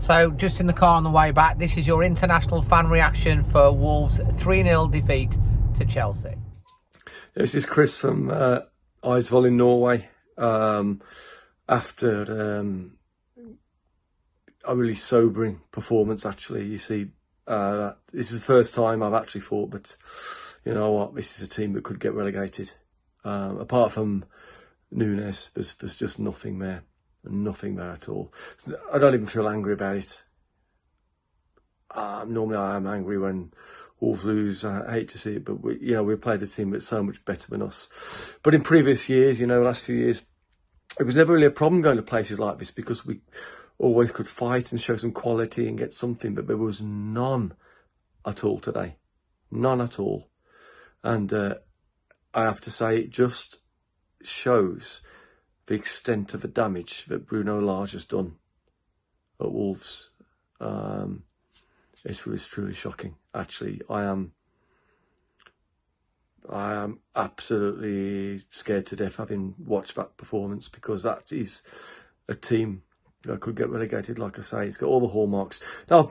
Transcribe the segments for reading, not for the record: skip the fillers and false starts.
So, just in the car on the way back, this is your international fan reaction for Wolves' 3-0 defeat to Chelsea. This is Chris from Eidsvoll in Norway. After a really sobering performance, actually, you see, this is the first time I've actually thought, but you know what, this is a team that could get relegated. Apart from Nunes, there's just nothing there. Nothing there at all. I don't even feel angry about it. Normally I am angry when Wolves lose. I hate to see it, but we played a team that's so much better than us. But in previous years, last few years, it was never really a problem going to places like this because we always could fight and show some quality and get something, but there was none at all today. None at all. And I have to say, it just shows the extent of the damage that Bruno Lage has done at Wolves. It was truly shocking. Actually, I am absolutely scared to death having watched that performance, because that is a team that could get relegated. Like I say, it's got all the hallmarks. Now, I've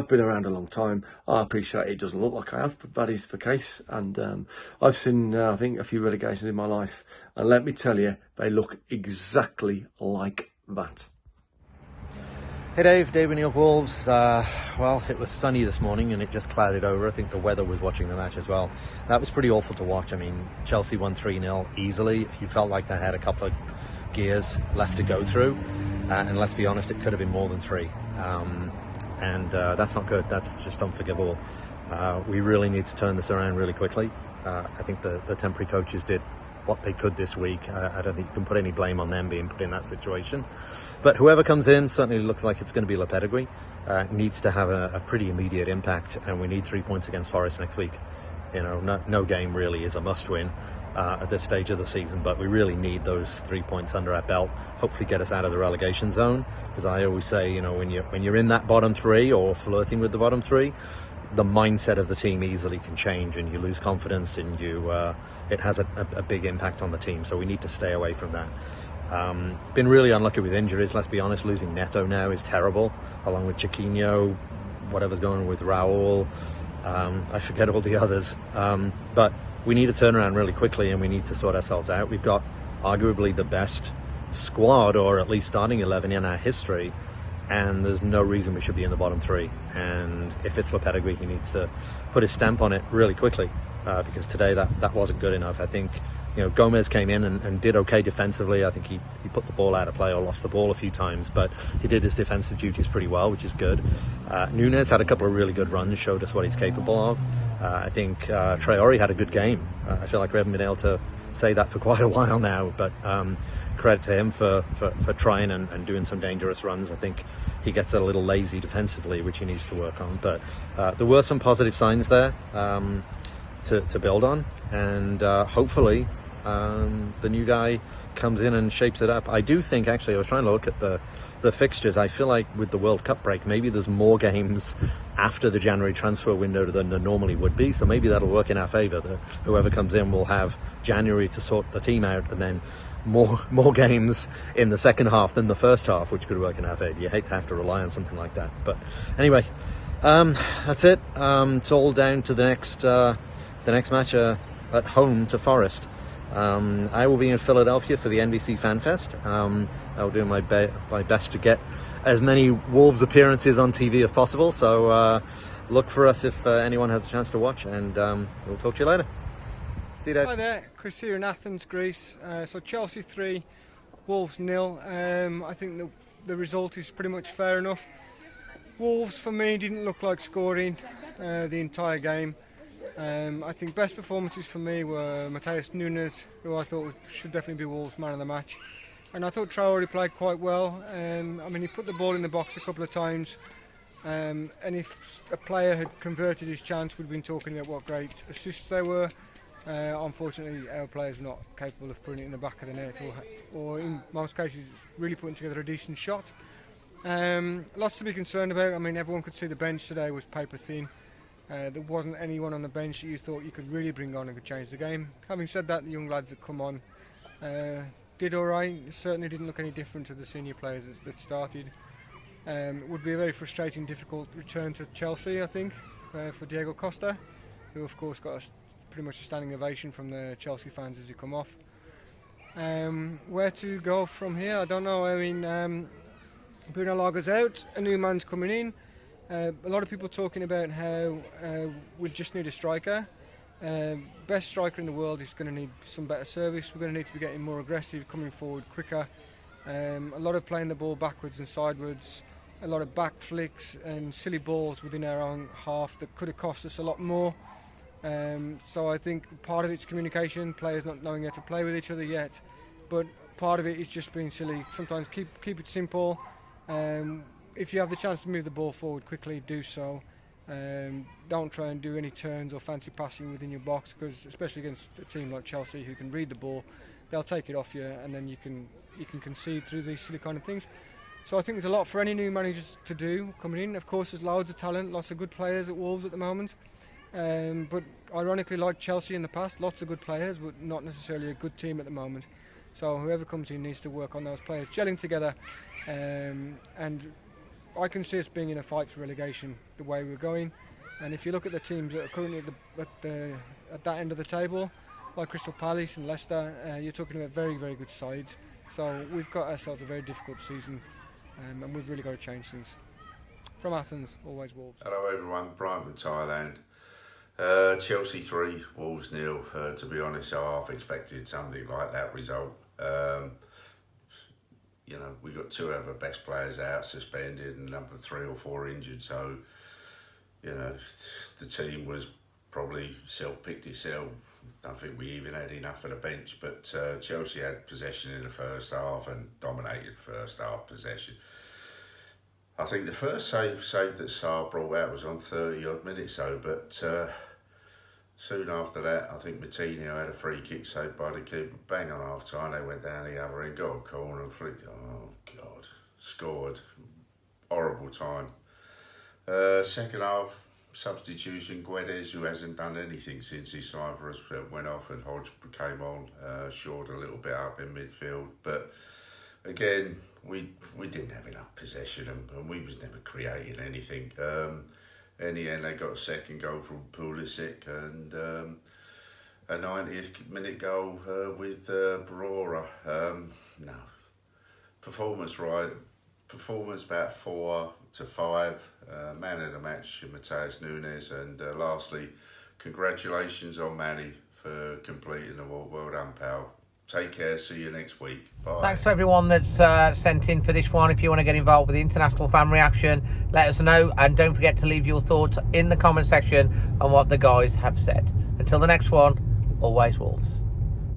been around a long time. I appreciate it doesn't look like I have, but that is the case. And I've seen, I think, a few relegations in my life, and let me tell you, they look exactly like that. Hey Dave O'Neill, Wolves. Well, it was sunny this morning and it just clouded over. I think the weather was watching the match as well. That was pretty awful to watch. I mean, Chelsea won 3-0 easily. You felt like they had a couple of gears left to go through. And let's be honest, it could have been more than 3. And that's not good. That's just unforgivable. We really need to turn this around really quickly. I think the temporary coaches did what they could this week. I don't think you can put any blame on them being put in that situation. But whoever comes in certainly looks like it's going to be Lopetegui. Needs to have a pretty immediate impact, and we need 3 points against Forest next week. No game really is a must-win at this stage of the season, but we really need those 3 points under our belt. Hopefully, get us out of the relegation zone. Because I always say, when you're in that bottom 3 or flirting with the bottom 3, the mindset of the team easily can change, and you lose confidence, and it has a big impact on the team. So we need to stay away from that. Been really unlucky with injuries, let's be honest. Losing Neto now is terrible, along with Chiquinho, whatever's going on with Raul. I forget all the others. But we need to turn around really quickly, and we need to sort ourselves out. We've got arguably the best squad, or at least starting 11 in our history, and there's no reason we should be in the bottom 3. And if it's Lopetegui, he needs to put his stamp on it really quickly, because today that wasn't good enough. I think Gomez came in and did okay defensively. I think he put the ball out of play or lost the ball a few times, but he did his defensive duties pretty well, which is good. Nunes had a couple of really good runs, showed us what he's capable of. I think Traore had a good game. I feel like we haven't been able to say that for quite a while now, but credit to him for trying and doing some dangerous runs. I think he gets a little lazy defensively, which he needs to work on, but there were some positive signs there to build on, and hopefully the new guy comes in and shapes it up. I do think, actually, I was trying to look at the fixtures. I feel like with the World Cup break, maybe there's more games after the January transfer window than there normally would be, so maybe that'll work in our favour, that whoever comes in will have January to sort the team out, and then more games in the second half than the first half, which could work in our favour. You hate to have to rely on something like that, but anyway, that's it. It's all down to the next match at home to Forest. I will be in Philadelphia for the NBC Fan Fest. I'll do my best to get as many Wolves appearances on TV as possible. So look for us if anyone has a chance to watch, and we'll talk to you later. See you, Dave. Hi there, Chris here in Athens, Greece. So Chelsea 3, Wolves 0. I think the result is pretty much fair enough. Wolves, for me, didn't look like scoring the entire game. I think best performances for me were Matheus Nunes, who I thought should definitely be Wolves' man of the match. And I thought Traore played quite well. He put the ball in the box a couple of times. And if a player had converted his chance, we'd been talking about what great assists they were. Unfortunately, our players were not capable of putting it in the back of the net, or in most cases, really putting together a decent shot. Lots to be concerned about. Everyone could see the bench today was paper thin. There wasn't anyone on the bench that you thought you could really bring on and could change the game. Having said that, the young lads that come on did all right. Certainly didn't look any different to the senior players that started. It would be a very frustrating, difficult return to Chelsea, I think, for Diego Costa, who of course got pretty much a standing ovation from the Chelsea fans as he come off. Where to go from here, I don't know. I mean, Bruno Laga's out, a new man's coming in. A lot of people talking about how we just need a striker. Best striker in the world is going to need some better service. We're going to need to be getting more aggressive, coming forward quicker. A lot of playing the ball backwards and sideways, a lot of back flicks and silly balls within our own half that could have cost us a lot more. So I think part of it's communication, players not knowing how to play with each other yet, but part of it is just being silly. Sometimes keep it simple. If you have the chance to move the ball forward quickly, do so. Don't try and do any turns or fancy passing within your box, because especially against a team like Chelsea who can read the ball, they'll take it off you, and then you can concede through these silly kind of things. So I think there's a lot for any new managers to do coming in. Of course, there's loads of talent, lots of good players at Wolves at the moment. But ironically, like Chelsea in the past, lots of good players, but not necessarily a good team at the moment. So whoever comes in needs to work on those players gelling together, and I can see us being in a fight for relegation the way we're going. And if you look at the teams that are currently at that end of the table, like Crystal Palace and Leicester, you're talking about very, very good sides. So we've got ourselves a very difficult season, and we've really got to change things. From Athens, always Wolves. Hello everyone, Brian from Thailand. Chelsea 3, Wolves 0. To be honest, I half expected something like that result. You know, we got 2 of our best players out, suspended, and number 3 or 4 injured. So, you know, the team was probably self-picked itself. Don't think we even had enough for the bench, but Chelsea had possession in the first half and dominated first half possession. I think the first save that Sarr brought out was on 30 odd minutes though, but soon after that, I think Martinho had a free kick saved by the keeper. Bang on half time, they went down the other end, got a corner and flicked. Oh God, scored. Horrible time. Second half, substitution, Guedes, who hasn't done anything since he signed for us, went off, and Hodge came on, shored a little bit up in midfield. But again, we didn't have enough possession, and we was never creating anything. In the end, they got a second goal from Pulisic, and a 90th minute goal with Barora. No, performance about 4 to 5. Man of the match, Mateus Nunes, and lastly, congratulations on Manny for completing the Well done, pal. Take care, see you next week. Bye. Thanks to everyone that's sent in for this one. If you want to get involved with the International Fan Reaction, let us know, and don't forget to leave your thoughts in the comment section on what the guys have said. Until the next one, always Wolves.